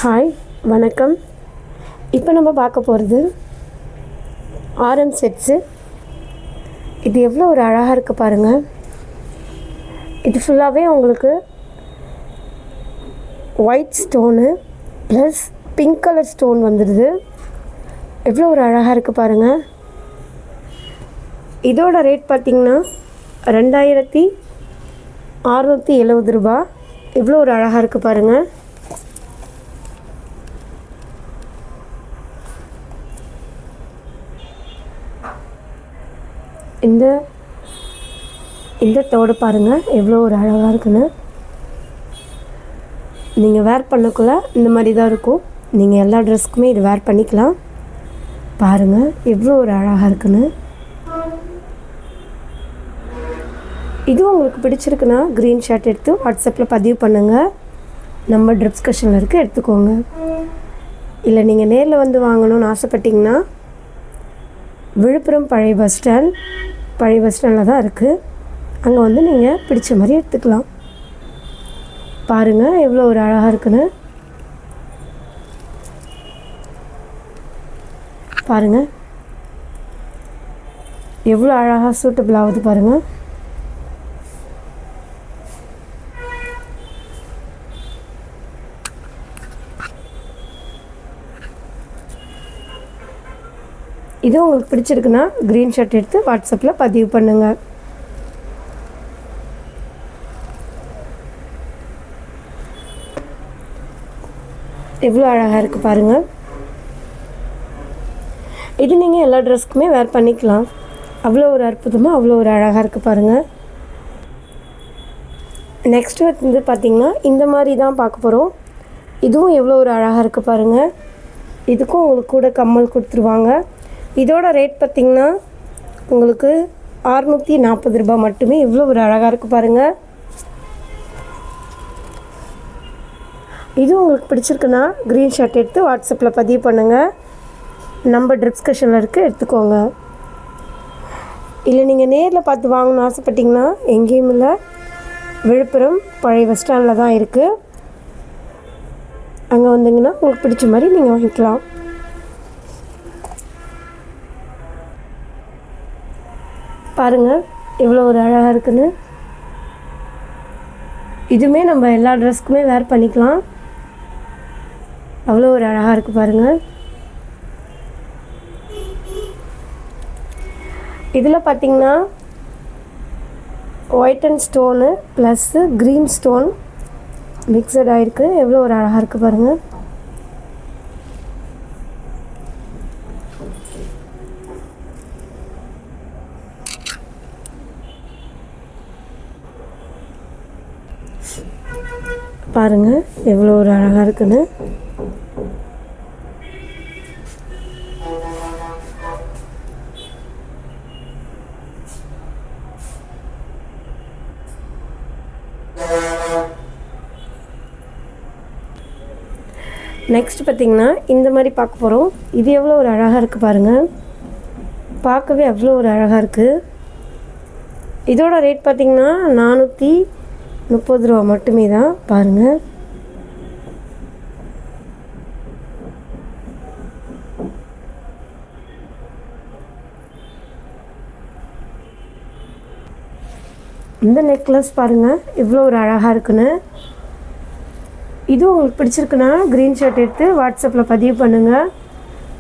Hi, வணக்கம். இப்போ நம்ம பார்க்க போகிறது ஆரம் செட்ஸு. இது எவ்வளோ ஒரு அழகாக இருக்குது பாருங்கள். இது ஃபுல்லாகவே உங்களுக்கு white stone plus pink colour stone வந்துடுது. எவ்வளோ ஒரு அழகாக இருக்குது பாருங்கள். இதோட ரேட் பார்த்திங்கன்னா 2670 ரூபா. எவ்வளோ ஒரு அழகாக இருக்குது பாருங்கள். இந்த தோடு பாருங்கள் எவ்வளோ ஒரு அழகாக இருக்குன்னு. நீங்கள் வேர் பண்ணக்குள்ள இந்த மாதிரி தான் இருக்கும். நீங்கள் எல்லா ட்ரெஸ்க்குமே இது வேர் பண்ணிக்கலாம். பாருங்கள் எவ்வளோ ஒரு அழகாக இருக்குன்னு. இதுவும் உங்களுக்கு பிடிச்சிருக்குன்னா க்ரீன் ஷர்ட் எடுத்து வாட்ஸ்அப்பில் பதிவு பண்ணுங்கள். நம்ம டிஸ்கஷனில் இருக்குது, எடுத்துக்கோங்க. இல்லை நீங்கள் நேரில் வந்து வாங்கணும்னு ஆசைப்பட்டிங்கன்னா விழுப்புரம் பழைய பஸ் ஸ்டாண்டில் தான் இருக்குது. அங்கே வந்து நீங்கள் பிடிச்ச மாதிரி எடுத்துக்கலாம். பாருங்கள் எவ்வளோ ஒரு அழகாக இருக்குன்னு. பாருங்கள் எவ்வளோ அழகாக சூட்டபிள் ஆகுது பாருங்கள். இது உங்களுக்கு பிடிச்சிருக்குன்னா க்ரீன் ஷர்ட் எடுத்து வாட்ஸ்அப்பில் பதிவு பண்ணுங்கள். எவ்வளோ அழகாக இருக்குது பாருங்கள். இது நீங்கள் எல்லா ட்ரெஸ்க்குமே வேர் பண்ணிக்கலாம். அவ்வளோ ஒரு அற்புதமாக அவ்வளோ ஒரு அழகாக இருக்குது பாருங்கள். நெக்ஸ்ட்டு வந்து பார்த்திங்கன்னா இந்த மாதிரி தான் பார்க்க போகிறோம். இதுவும் எவ்வளோ ஒரு அழகாக இருக்குது பாருங்கள். இதுக்கும் உங்களுக்கு கூட கம்மல் கொடுத்துருவாங்க. இதோட ரேட் பார்த்திங்கன்னா உங்களுக்கு 640 ரூபா மட்டுமே. எவ்வளோ ஒரு அழகாக இருக்குது பாருங்கள். இது உங்களுக்கு பிடிச்சிருக்குன்னா க்ரீன் ஷர்ட் எடுத்து வாட்ஸ்அப்பில் பதிவு பண்ணுங்கள். நம்ம டிஸ்கஷனில் இருக்குது, எடுத்துக்கோங்க. இல்லை நீங்கள் நேரில் பார்த்து வாங்கணும்னு ஆசைப்பட்டிங்கன்னா எங்கேயும் இல்லை, விழுப்புரம் பழைய பஸ் ஸ்டாண்டில் தான் இருக்குது. அங்கே வந்தீங்கன்னா உங்களுக்கு பிடிச்ச மாதிரி நீங்கள் வாங்கிக்கலாம். பாருங்கள் எவ்வளோ ஒரு அழகாக இருக்குன்னு. இதுவுமே நம்ம எல்லா ட்ரெஸ்க்குமே வேர் பண்ணிக்கலாம். அவ்வளோ ஒரு அழகாக இருக்குது பாருங்கள். இதில் பார்த்திங்கன்னா white and stone plus green stone mixed ஆகிருக்கு. எவ்வளோ ஒரு அழகாக இருக்குது பாருங்கள். பாருங்கள் எவ்வளோ ஒரு அழகாக இருக்குன்னு. நெக்ஸ்ட் பார்த்திங்கன்னா இந்த மாதிரி பார்க்க போகிறோம். இது எவ்வளோ ஒரு அழகாக இருக்குது பாருங்கள். பார்க்கவே அவ்வளோ ஒரு அழகாக இருக்குது. இதோட ரேட் பார்த்திங்கன்னா 430 ரூபா மட்டுமே தான். பாருங்கள் இந்த நெக்லஸ் பாருங்கள் எவ்வளோ ஒரு அழகாக இருக்குன்னு. இது உங்களுக்கு பிடிச்சிருக்குன்னா க்ரீன் ஷர்ட் எடுத்து வாட்ஸ்அப்பில் பதிவு பண்ணுங்கள்.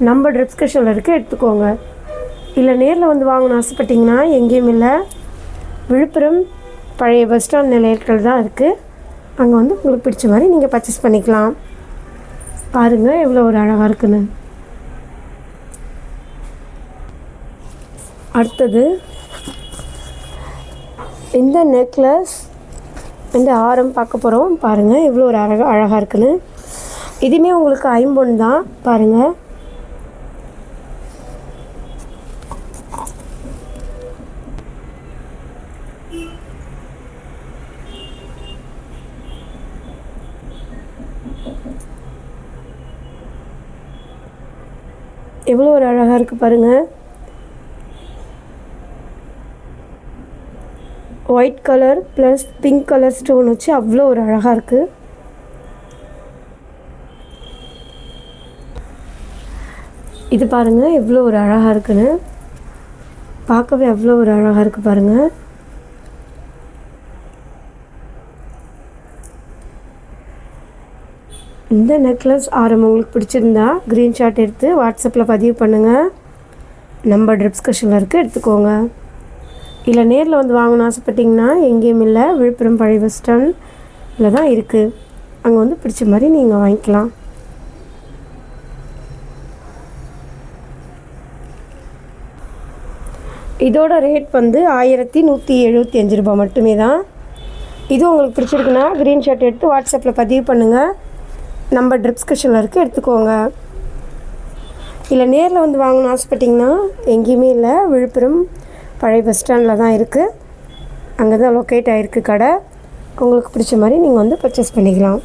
நம்ம டிஸ்கஷனில் இருக்குது, எடுத்துக்கோங்க. இல்லை நேரில் வந்து வாங்கணும்னு ஆசைப்பட்டிங்கன்னா எங்கேயும் இல்லை, விழுப்புரம் பழைய பஸ் ஸ்டாண்ட் நிலையத்தில் தான் இருக்குது. அங்கே வந்து உங்களுக்கு பிடிச்ச மாதிரி நீங்கள் பர்ச்சேஸ் பண்ணிக்கலாம். பாருங்கள் எவ்வளோ ஒரு அழகாக இருக்குன்னு. அடுத்தது இந்த நெக்லஸ், இந்த ஆரம் பார்க்க போகிறோம். பாருங்கள் எவ்வளோ ஒரு அழகாக இருக்குன்னு. இதுவுமே உங்களுக்கு 50 தான். பாருங்கள் எவ்வளோ ஒரு அழகாக இருக்குது பாருங்கள். White colour plus pink colour stone வச்சு அவ்வளோ ஒரு அழகாக இருக்குது. இது பாருங்கள் எவ்வளோ ஒரு அழகாக இருக்குன்னு, பார்க்கவே அவ்வளோ ஒரு அழகாக இருக்குது பாருங்கள். இந்த நெக்லஸ் ஆரம் உங்களுக்கு பிடிச்சிருந்தா ஸ்க்ரீன்ஷாட் எடுத்து வாட்ஸ்அப்பில் பதிவு பண்ணுங்கள். நம்ம டிஸ்கிரிப்ஷனில் இருக்குது, எடுத்துக்கோங்க. இல்லை நேரில் வந்து வாங்கணும்னு ஆசைப்பட்டிங்கன்னா எங்கேயும் இல்லை, விழுப்புரம் பழைய பஸ் ஸ்டாண்டில் தான் இருக்குது. அங்கே வந்து பிடிச்ச மாதிரி நீங்கள் வாங்கிக்கலாம். இதோட ரேட் வந்து 1175 ரூபா மட்டுமே தான். இது உங்களுக்கு பிடிச்சிருக்குன்னா ஸ்க்ரீன்ஷாட் எடுத்து வாட்ஸ்அப்பில் பதிவு பண்ணுங்கள். நம்ம டிஸ்கிரிப்ஷனில் இருக்குது, எடுத்துக்கோங்க. இல்லை நேரில் வந்து வாங்கணும்னு ஆசைப்பட்டிங்கன்னா எங்கேயுமே இல்லை, விழுப்புரம் பழைய பஸ் ஸ்டாண்டில் தான் இருக்குது. அங்கே தான் லொக்கேட் ஆகிருக்கு கடை. உங்களுக்கு பிடிச்ச மாதிரி நீங்கள் வந்து பர்ச்சேஸ் பண்ணிக்கலாம்.